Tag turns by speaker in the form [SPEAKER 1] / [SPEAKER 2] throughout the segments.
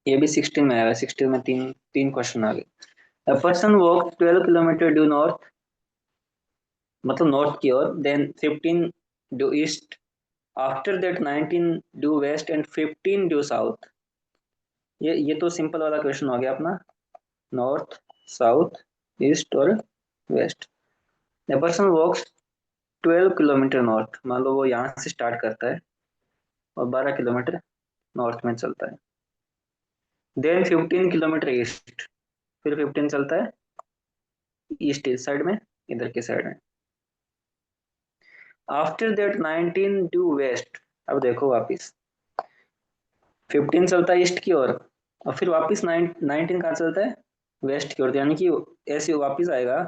[SPEAKER 1] ये भी 16 में आया है, 16 में तीन तीन क्वेश्चन आ गए। A person walk 12 kilometre due north, मतलब नॉर्थ की ओर, then 15 due east, after that 19 due west and 15 due south. ये तो सिंपल वाला क्वेश्चन हो गया अपना, नॉर्थ, साउथ, ईस्ट और west. The person walks 12 kilometre north, मान लो वो यहाँ से स्टार्ट करता है और 12 किलोमीटर नॉर्थ में चलता है। देन 15 किलोमीटर ईस्ट, फिर 15 चलता है ईस्ट इस साइड में, इधर के साइड में। आफ्टर दैट 19 ड्यू वेस्ट, अब देखो वापिस 15 चलता है ईस्ट की ओर, और फिर वापिस 19 कहाँ चलता है, वेस्ट की ओर, यानी कि ऐसे वापिस आएगा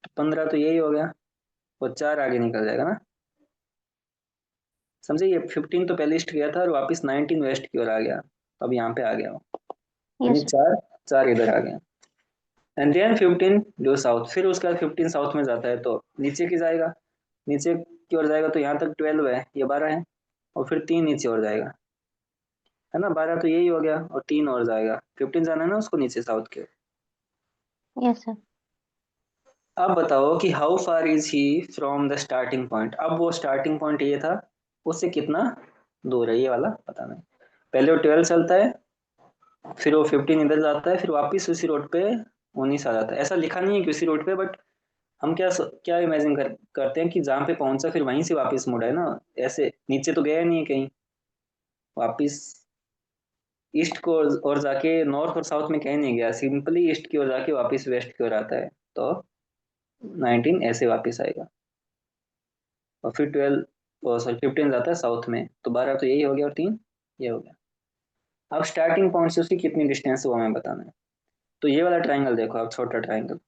[SPEAKER 1] तो 15 तो यही हो गया, और 4 आगे निकल जाएगा ना। समझे, ये 15 तो पहले ईस्ट गया था और वापिस 19 वेस्ट की ओर आ गया, अब यहाँ पे आ गया वो, यानी
[SPEAKER 2] यस।
[SPEAKER 1] चार, चार इधर आ गया। एंड देन 15 ड्यू साउथ, फिर उसके बाद 15 साउथ में जाता है तो नीचे की जाएगा, नीचे की ओर जाएगा तो यहाँ तक 12 है, ये 12 है, और फिर 3 नीचे और जाएगा, है ना, 12 तो यही हो गया, और 3 और जाएगा, 15 जाना है ना उसको नीचे साउथ के।
[SPEAKER 2] Yes sir.
[SPEAKER 1] अब बताओ कि how far is he from the starting point, अब वो स्टार्टिंग पॉइंट ये था, उससे कितना दूर है, ये वाला पता नहीं। पहले वो 12 चलता है, फिर वो 15 इधर जाता है, फिर वापिस उसी रोड पे 19 आ जाता है। ऐसा लिखा नहीं है कि उसी रोड पे, बट हम क्या इमेजिन करते हैं कि जहाँ पे पहुंचा फिर वहीं से वापस मुड़ा है ना, ऐसे नीचे तो गया नहीं है कहीं, वापस ईस्ट को और जाके नॉर्थ और साउथ में कहीं नहीं गया, सिंपली ईस्ट की ओर जाके वापस वेस्ट की ओर आता है, तो 19 ऐसे वापस आएगा, और फिर 12, सॉरी 15 जाता है साउथ में, तो 12 तो यही हो गया और 3 ये हो गया। अब स्टार्टिंग पॉइंट से उसकी कितनी डिस्टेंस है वो हमें बताना है। तो ये वाला ट्राइंगल देखो आप, छोटा ट्राइंगल,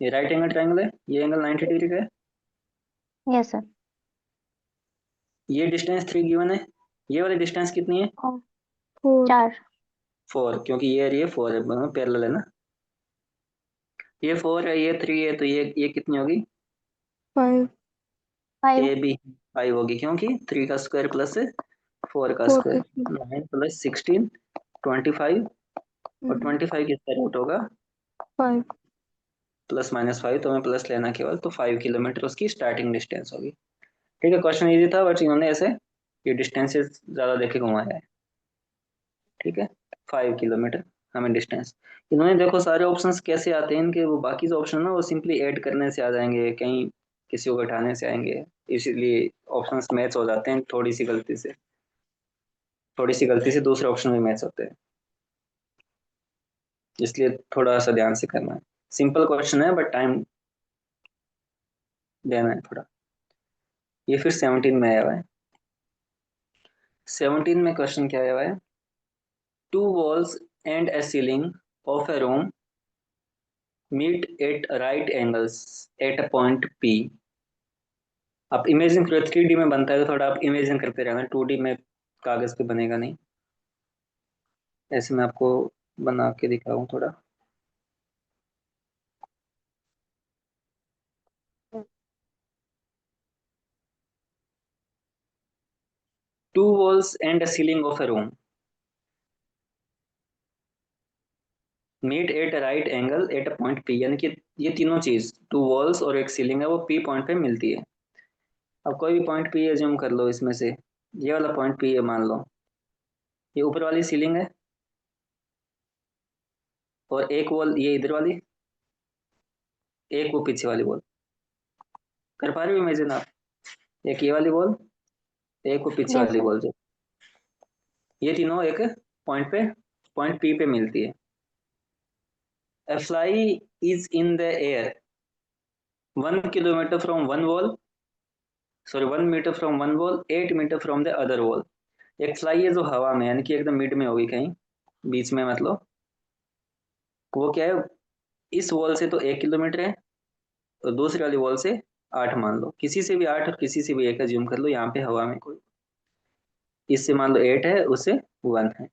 [SPEAKER 1] ये राइट एंगल ट्राइंगल है, ये एंगल 90 डिग्री का है,
[SPEAKER 2] यस सर।
[SPEAKER 1] ये डिस्टेंस 3 गिवन है, ये वाली डिस्टेंस कितनी है,
[SPEAKER 2] और 4।
[SPEAKER 1] 4, क्योंकि ये और ये 4 है, दोनों पैरेलल है ना, ये 4 है, ये 3 है, तो ये कितनी होगी,
[SPEAKER 3] 5।
[SPEAKER 2] फाइव।
[SPEAKER 1] ये भी 5 होगी, क्योंकि 3 का स्क्वायर प्लस 4 का
[SPEAKER 3] 4
[SPEAKER 1] स्क्वायर,
[SPEAKER 3] plus 2।
[SPEAKER 1] 9 प्लस 16 25, और 25 किसका रूट होगा,
[SPEAKER 3] 5।
[SPEAKER 1] प्लस माइनस 5, तो हमें प्लस लेना केवल, तो 5 किलोमीटर उसकी स्टार्टिंग डिस्टेंस होगी। ठीक है, क्वेश्चन इजी था, बट इन्होंने ऐसे ये डिस्टेंसेस ज्यादा देखे घुमाया है। ठीक है, 5 किलोमीटर हमें डिस्टेंस। इन्होंने देखो सारे ऑप्शंस कैसे आते हैं इनके, वो बाकी जो ऑप्शन ना वो सिंपली ऐड करने से आ जाएंगे, कहीं किसी को घटाने से आएंगे, इसीलिए ऑप्शंस मैच हो जाते हैं थोड़ी सी गलती से, थोड़ी सी गलती से दूसरे ऑप्शन में मैच होते हैं, इसलिए थोड़ा सा ध्यान से करना है। सिंपल क्वेश्चन है बट टाइम देना है थोड़ा। ये फिर 17 में आया हुआ है। 17 में क्वेश्चन क्या आया हुआ है, two walls and a ceiling of a room meet at right angles at a point P. आप इमेजिन करो, 3D में बनता है तो थोड़ा आप इमेजिन करते रहना, 2D में कागज पे बनेगा नहीं, ऐसे मैं आपको बना के दिखाऊं थोड़ा। Two walls and a ceiling of a room meet at right angle at a point P, यानी कि ये तीनों चीज, टू वॉल्स और एक सीलिंग है, वो पी पॉइंट पे मिलती है। अब कोई भी पॉइंट पी एज्यूम कर लो इसमें से, ये वाला पॉइंट पी है मान लो, ये ऊपर वाली सीलिंग है, और एक वॉल ये इधर वाली, एक वो पीछे वाली वॉल, कर पा रहे हो इमेजिन आप, एक ये वाली वॉल, एक वो पीछे
[SPEAKER 2] यस
[SPEAKER 1] वाली
[SPEAKER 2] सर।
[SPEAKER 1] वॉल, जो ये तीनों एक पॉइंट पे, पॉइंट पी पे मिलती है। A fly is in the air 1 kilometer from one wall, sorry 1 meter from one wall, 8 meter from the other wall। एक फ्लाई है जो हवा में, यानी कि एकदम मिड में होगी कहीं बीच में, मतलब वो क्या है, इस वॉल से तो 1 किलोमीटर है, और दूसरी वाली वॉल से 8 मान लो, किसी से भी 8 और किसी से भी 1 ज्यूम कर लो, यहाँ पे हवा में कोई, इससे मान लो 8 है, उससे 1 है।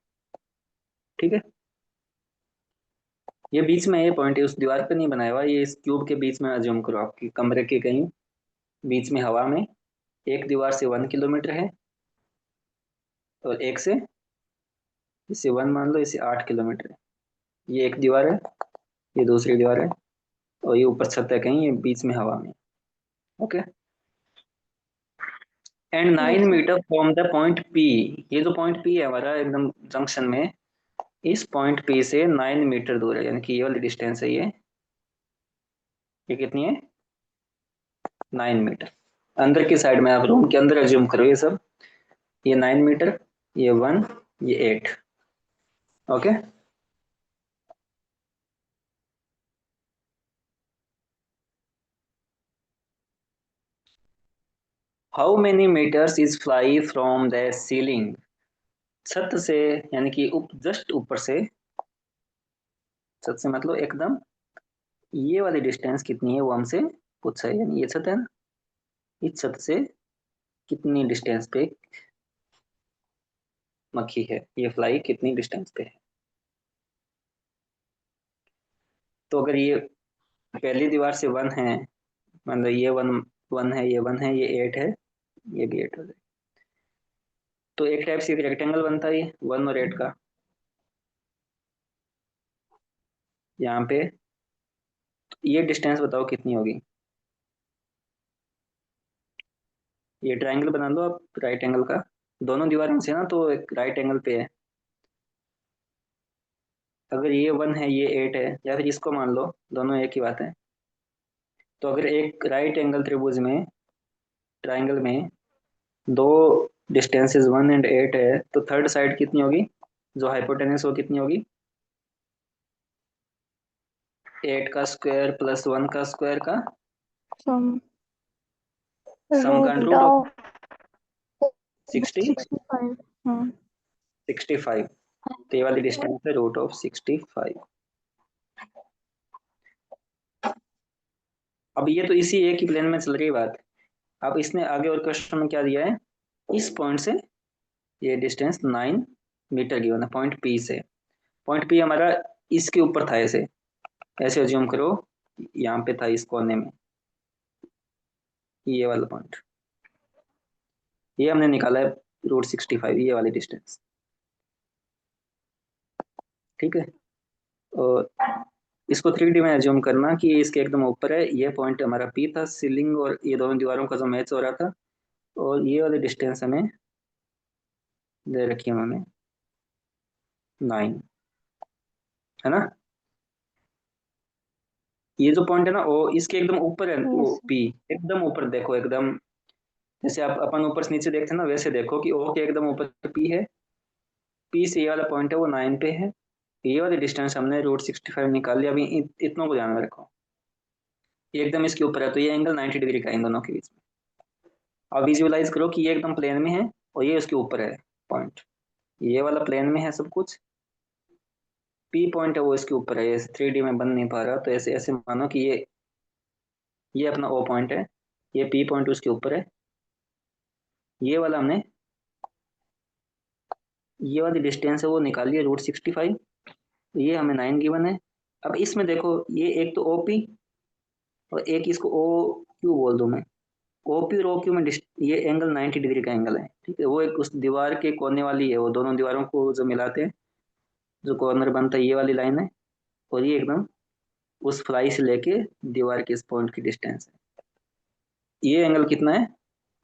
[SPEAKER 1] ठीक है, ये बीच में, ये पॉइंट है, उस दीवार पे नहीं बनाया हुआ, ये इस क्यूब के बीच में अज्यूम करो, आपकी कमरे के कहीं बीच में हवा में, एक दीवार से 1 किलोमीटर है और एक से इसे 1 मान लो, इसे 8 किलोमीटर है। ये एक दीवार है, ये दूसरी दीवार है, और ये ऊपर छत है कहीं, ये बीच में हवा में। Okay. And 9
[SPEAKER 2] yes sir.
[SPEAKER 1] Metre from the point P, ये जो पॉइंट पी है हमारा एकदम जंक्शन में, इस पॉइंट पी से 9 मीटर दूर है, यानी कि ये वाली डिस्टेंस है ये कितनी है? 9 मीटर। अंदर की साइड में, आप रूम के अंदर एज्यूम करो ये सब। ये 9 मीटर, ये 1, ये 8। Okay. How many metres is fly from the ceiling, छत से, यानी कि जस्ट ऊपर से, छत से मतलब एकदम, ये वाली डिस्टेंस कितनी है वो हमसे पूछा है। यानी ये छत है ना, इस छत से कितनी डिस्टेंस पे मक्खी है, ये फ्लाई कितनी डिस्टेंस पे है। तो अगर ये पहली दीवार से 1 है, मतलब ये 1 है, ये 1 है, ये 8 है, ये भी 8 हो जाए, तो एक टाइप से एक रेक्टेंगल बनता है ये 1 और 8 का। यहाँ पे ये डिस्टेंस बताओ कितनी होगी। ये ट्राइंगल बना लो आप राइट एंगल का, दोनों दीवारों से ना तो एक राइट एंगल पे है। अगर ये 1 है, ये 8 है, या फिर इसको मान लो, दोनों एक ही बात है। तो अगर एक राइट एंगल त्रिभुज में, ट्राइंगल में, दो डिस्टेंसेस 1 एंड 8 है, तो थर्ड साइड कितनी होगी, जो हाइपोटेनस वो कितनी होगी? 8 का स्क्वायर प्लस 1 का स्क्वायर का
[SPEAKER 3] सम
[SPEAKER 1] सम का
[SPEAKER 2] रूट
[SPEAKER 1] रूट ऑफ
[SPEAKER 2] ऑफ
[SPEAKER 1] 60,
[SPEAKER 3] 65। हाँ
[SPEAKER 1] 65। तो ये वाली डिस्टेंस है रूट ऑफ 65। अब ये तो इसी एक ही प्लेन में चल रही बात। अब इसने आगे और क्वेश्चन में क्या दिया है, इस पॉइंट से ये डिस्टेंस 9 मीटर गिवन है, पॉइंट पी से। पॉइंट पी हमारा इसके ऊपर था, ऐसे ऐसे अज्यूम करो, यहाँ पे था इस कोने में, ये वाला पॉइंट, ये हमने निकाला है √65, ये वाली डिस्टेंस। ठीक है। और इसको 3D में एज्यूम करना कि ये इसके एकदम ऊपर है, ये पॉइंट हमारा पी था, सीलिंग और ये दोनों दीवारों का जो मैच हो रहा था, और ये वाली डिस्टेंस हमें दे रखी है उन्होंने 9, है ना। ये जो पॉइंट है ना, वो इसके एकदम ऊपर है, वो
[SPEAKER 2] यस
[SPEAKER 1] पी एकदम ऊपर देखो, एकदम जैसे आप अपन ऊपर से नीचे देखते हैं ना, वैसे देखो कि ओ के एकदम ऊपर पी है, पी से ये वाला पॉइंट है वो 9 पे है। ये वाली डिस्टेंस हमने √65 निकाल लिया। अभी इतनों को ध्यान में रखो, ये एकदम इसके ऊपर है, तो ये एंगल 90 डिग्री का है इन दोनों के बीच में। अब विजुअलाइज करो कि ये एकदम प्लेन में है और ये उसके ऊपर है पॉइंट, ये वाला प्लेन में है सब कुछ, पी पॉइंट है वो इसके ऊपर है, ये 3D में बन नहीं पा रहा, तो ऐसे ऐसे मानो कि ये अपना ओ पॉइंट है, ये पी पॉइंट उसके ऊपर है, ये वाला हमने, ये वाली डिस्टेंस है वो निकाली है √65, ये हमें 9 गिवन है। अब इसमें देखो, ये एक तो ओपी और एक इसको ओ क्यू बोल दूं मैं, ओपी और ओ क्यू में ये एंगल 90 डिग्री का एंगल है। ठीक है, वो एक उस दीवार के कोने वाली है, वो दोनों दीवारों को जो मिलाते हैं, जो कॉर्नर बनता है, ये वाली लाइन है, और ये एकदम उस फ्लाई से लेके दीवार के इस पॉइंट की डिस्टेंस है। ये एंगल कितना है,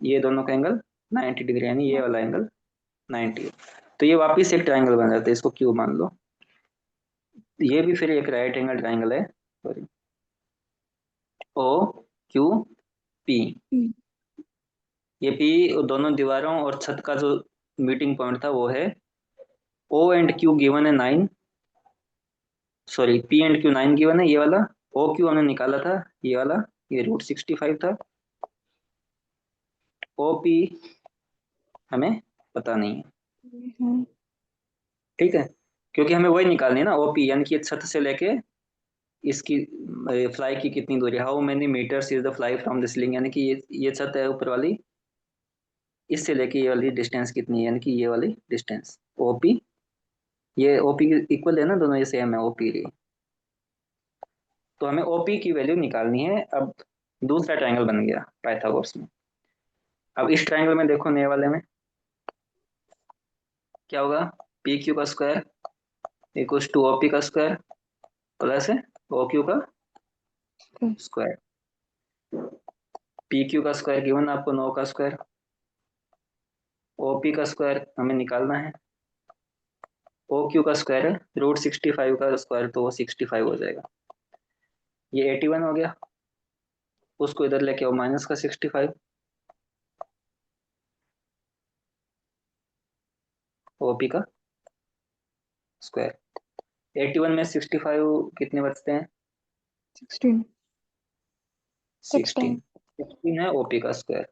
[SPEAKER 1] ये दोनों का एंगल 90 डिग्री, यानी ये वाला एंगल 90 है। तो ये वापिस एक ट्राइंगल बन जाता है, इसको क्यू मान लो। ये भी फिर एक राइट एंगल ट्राइंगल है, सॉरी, ओ क्यू पी। ये पी दोनों दीवारों और छत का जो मीटिंग पॉइंट था वो है, ओ एंड क्यू गिवन है 9, sorry P and Q 9 given है, ये वाला। ओ क्यू हमने निकाला था, ये वाला, ये √65 था। ओ पी हमें पता नहीं है। ठीक है, क्योंकि हमें वही निकालनी है ना, ओ पी, यानी कि छत से लेके इसकी फ्लाई की कितनी दूरी, how many metres is the fly from the ceiling, यानी कि ये छत है ऊपर वाली, इससे लेके ये वाली डिस्टेंस कितनी है, यानी कि ये वाली डिस्टेंस ओपी, ये ओपी इक्वल है ना, दोनों ये सेम है ओपी। तो हमें ओपी की वैल्यू निकालनी है। अब दूसरा ट्रायंगल बन गया पाइथागोरस में। अब इस ट्रायंगल में देखो, नए वाले में क्या होगा, पी क्यू का square equal to O P का स्क्वायर प्लस ओ क्यू का स्क्वायर। पी क्यू का स्क्वायर गिवन आपको 9 का स्क्वायर, ओपी का स्क्वायर हमें निकालना है, ओ क्यू का स्क्वायर है √65 का स्क्वायर तो वो 65 हो जाएगा। ये 81 हो गया, उसको इधर लेके आओ माइनस का 65, ओपी का स्क्वायर। 81 में 65 कितने बचते हैं?
[SPEAKER 3] 16।
[SPEAKER 1] 16। 16 है ओपी का स्क्वायर,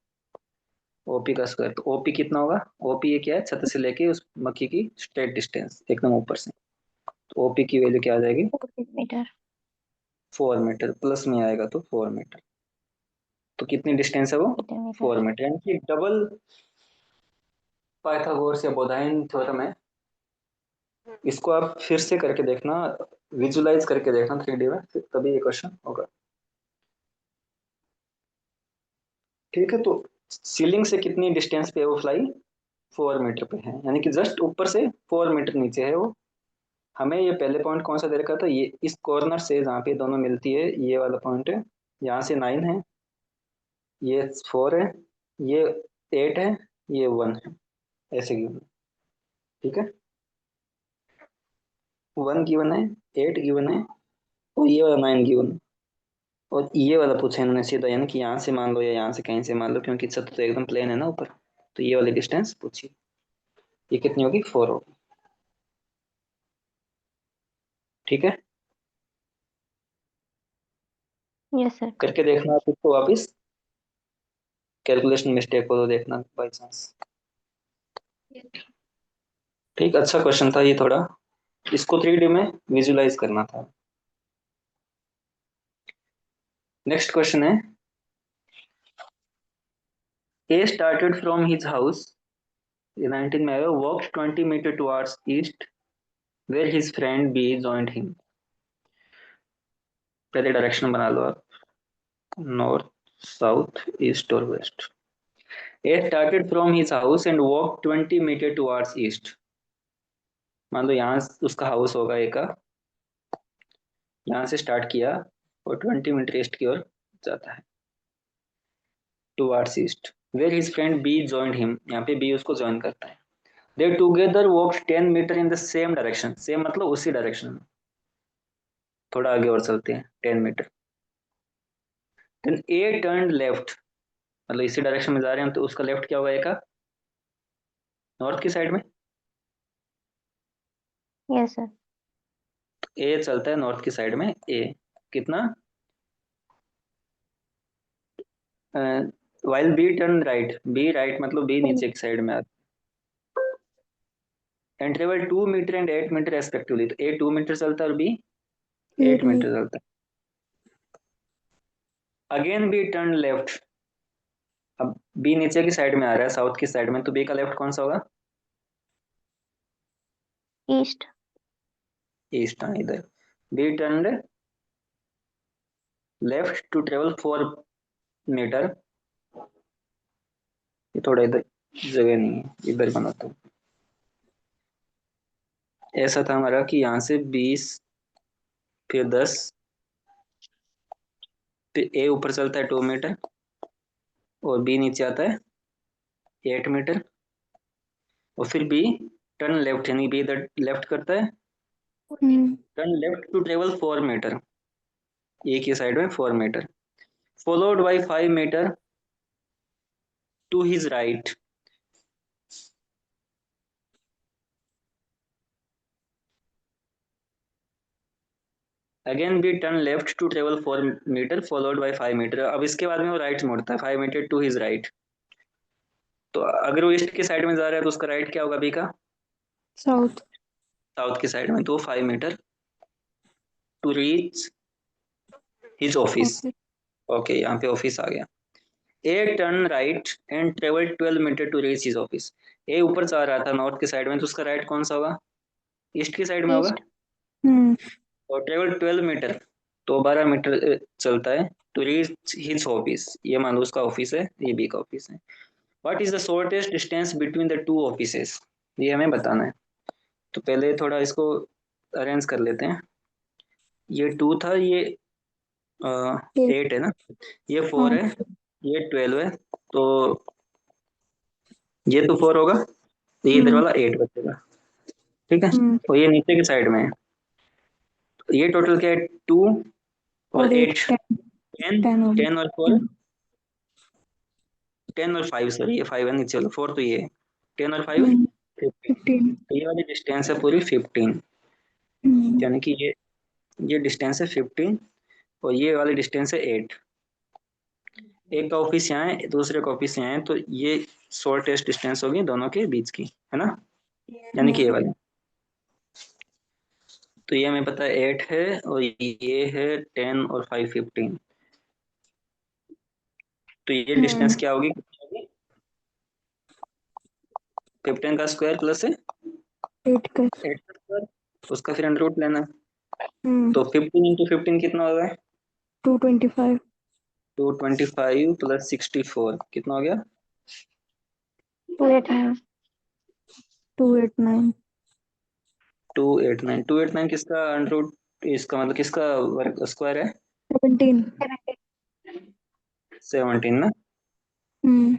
[SPEAKER 1] ओपी का स्क्वायर तो ओपी कितना होगा? ओपी ये क्या है? छत से लेके उस मक्खी की स्ट्रेट डिस्टेंस एकदम ऊपर से, तो ओपी की वैल्यू क्या आ जाएगी?
[SPEAKER 2] 4 मीटर।
[SPEAKER 1] 4 मीटर, प्लस में आएगा तो 4 मीटर। तो कितनी डिस्टेंस है वो?
[SPEAKER 2] मीटर।
[SPEAKER 1] 4 मीटर, यानी कि डबल पाइथागोरस या बोधाइन थ्योरम है। इसको आप फिर से करके देखना, विजुलाइज करके देखना 3D में, फिर तभी ये क्वेश्चन होगा। ठीक है, तो सीलिंग से कितनी डिस्टेंस पे है वो फ्लाई? 4 मीटर पे है, यानी कि जस्ट ऊपर से 4 मीटर नीचे है वो। हमें ये पहले पॉइंट कौन सा दे रखा था? ये इस कॉर्नर से जहाँ पे दोनों मिलती है ये वाला पॉइंट है, यहाँ से 9 है, ये 4 है, ये 8 है, ये 1 है, ऐसे गिवन। ठीक है, 1 गिवन है, 8 गिवन है, और ये वाला 9 गिवन है। और ये वाला पूछा इन्होंने सीधा, यानी कि यहाँ से मान लो या यहाँ से कहीं से मान लो, क्योंकि छत तो एकदम प्लेन है ना ऊपर, तो ये वाली डिस्टेंस पूछी। ये कितनी होगी? 4 होगी। ठीक है,
[SPEAKER 2] यस सर।
[SPEAKER 1] करके देखना आप इसको वापिस, कैलकुलेशन मिस्टेक हो तो देखना बाई चांस। ठीक, अच्छा क्वेश्चन था ये थोड़ा, इसको 3D में विजुलाइज करना था। नेक्स्ट क्वेश्चन है, A started from his house, ये 19 में आएगा, walked 20 meter towards east where his friend B joined him. पहले डायरेक्शन बना लो आप, नॉर्थ, साउथ, ईस्ट और west. A started from his house and walk 20 meter towards east. मान लो यहाँ उसका हाउस होगा एक का, यहाँ से स्टार्ट किया और 20 मीटर ईस्ट की ओर जाता है, towards east where his friend B joined him, यहाँ पे बी उसको ज्वाइन करता है। They together walk 10 meter in the same direction, same मतलब उसी डायरेक्शन में, थोड़ा आगे और चलते हैं 10 मीटर। देन ए टर्न लेफ्ट, मतलब इसी डायरेक्शन में जा रहे हैं तो उसका लेफ्ट क्या होगा? ए का नॉर्थ की साइड में,
[SPEAKER 2] यस सर।
[SPEAKER 1] ए चलता है नॉर्थ की साइड में। ए कितना? While B turn right, B right मतलब बी नीचे की साइड में आता है। And travel 2 meter and 8 meter respectively, तो ए 2 मीटर चलता है और बी 8
[SPEAKER 3] 8
[SPEAKER 1] मीटर
[SPEAKER 3] मीटर।
[SPEAKER 1] चलता है। अगेन बी टर्न लेफ्ट, अब बी नीचे की साइड में आ रहा है, साउथ की साइड में, तो बी का लेफ्ट कौन सा होगा?
[SPEAKER 2] ईस्ट।
[SPEAKER 1] ईस्ट, हाँ इधर। B turn left to travel 4 meter, ये थोड़ा इधर जगह नहीं है, इधर बनाता हूँ। ऐसा था हमारा कि यहाँ से 20, फिर 10, फिर ए ऊपर चलता है 2 मीटर और बी नीचे आता है 8 मीटर, और फिर बी टर्न लेफ्ट, यानी बी इधर लेफ्ट करता है,
[SPEAKER 3] hmm.
[SPEAKER 1] Turn left to travel 4 metre, A की साइड में 4 metre, followed by 5 metre to his right. Again B turn left to travel 4 metre followed by 5 metre, अब इसके बाद में वो राइट मुड़ता है 5 मीटर टू हिज राइट। तो अगर वो ईस्ट की साइड में जा रहा है तो उसका राइट क्या होगा बी का?
[SPEAKER 3] साउथ।
[SPEAKER 1] साउथ की साइड में, तो 5 metre to reach his office.
[SPEAKER 3] Office.
[SPEAKER 1] Okay, यहाँ पे ऑफिस आ गया। A turn right and travel 12 metre to reach his office. A ऊपर जा रहा था नॉर्थ की साइड में, तो उसका राइट कौन सा होगा? ईस्ट की साइड में होगा,
[SPEAKER 2] ईस्ट।
[SPEAKER 3] हम्म।
[SPEAKER 1] और ट्रेवल 12 मीटर तो 12 मीटर चलता है टू रीच हिज ऑफिस। ये मान लो उसका ऑफिस है, ये बी का ऑफिस है। What is the shortest distance between the two offices, ये हमें बताना है। तो पहले थोड़ा इसको अरेंज कर लेते हैं। ये 2 था, ये
[SPEAKER 3] 8.
[SPEAKER 1] 8 है ना, ये 4
[SPEAKER 3] हाँ.
[SPEAKER 1] है, ये 12 है, तो ये तो 4 होगा, तो ये इधर
[SPEAKER 3] हम्म.
[SPEAKER 1] वाला 8 बचेगा। ठीक है,
[SPEAKER 3] हम्म.
[SPEAKER 1] और ये नीचे की साइड में है, तो ये टोटल क्या है, 2 और
[SPEAKER 3] और 8.
[SPEAKER 1] 8,
[SPEAKER 3] 10.
[SPEAKER 1] 10,
[SPEAKER 3] 10 हो
[SPEAKER 1] 10 और
[SPEAKER 3] गया.
[SPEAKER 1] 4, 10 और 5, सॉरी ये 5 है नीचे वाला, 4 तो ये है, 10 और 5
[SPEAKER 3] हम्म.
[SPEAKER 1] 15,
[SPEAKER 3] 15.
[SPEAKER 1] तो ये वाली डिस्टेंस है पूरी 15,
[SPEAKER 3] हम्म.
[SPEAKER 1] यानी कि ये डिस्टेंस है 15 और ये वाली डिस्टेंस है 8। एक का ऑफिस यहाँ है, दूसरे का ऑफिस यहाँ है, तो ये शॉर्टेस्ट डिस्टेंस होगी दोनों के बीच की, है ना, यानी कि ये
[SPEAKER 3] हाँ.
[SPEAKER 1] वाली। तो ये हमें पता है 8 है, और ये है 10 और 5 15, तो ये
[SPEAKER 3] हम्म.
[SPEAKER 1] डिस्टेंस क्या होगी, 15 का स्क्वायर प्लस है
[SPEAKER 3] 8 का.
[SPEAKER 1] 8 का स्क्वायर, उसका फिर अंडर रूट लेना।
[SPEAKER 3] हम्म.
[SPEAKER 1] तो 15 इंटू 15 कितना होगा,
[SPEAKER 3] 225.
[SPEAKER 1] 225 प्लस 64 कितना हो गया,
[SPEAKER 2] 289.
[SPEAKER 3] 289.
[SPEAKER 1] 289। 289 किसका अंडर रूट, इसका मतलब किसका वर्ग स्क्वायर है,
[SPEAKER 3] 17.
[SPEAKER 1] 17 ना,
[SPEAKER 3] हम्म.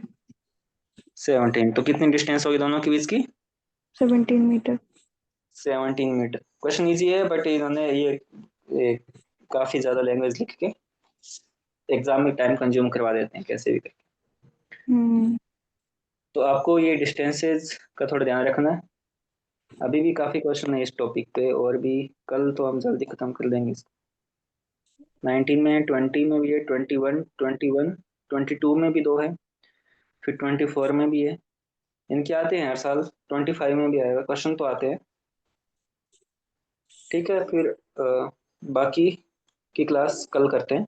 [SPEAKER 1] 17, तो कितनी डिस्टेंस होगी दोनों के बीच की,
[SPEAKER 3] 17 मीटर.
[SPEAKER 1] 17 मीटर। क्वेश्चन इजी है, बट इन्होंने ये काफी ज्यादा लैंग्वेज लिख के एग्जाम में टाइम कंज्यूम करवा देते हैं कैसे भी करके।
[SPEAKER 3] हम्म.
[SPEAKER 1] तो आपको ये डिस्टेंसेस का थोड़ा ध्यान रखना है। अभी भी काफी क्वेश्चन है इस टॉपिक पे, और भी कल तो हम जल्दी खत्म कर देंगे इसको। 19 में है, 20 में भी है, 21, 21, 22 में भी दो है, फिर 24 में भी है। इनके आते हैं हर साल, 25 में भी आएगा, क्वेश्चन तो आते हैं। ठीक है, फिर बाकी की क्लास कल करते हैं।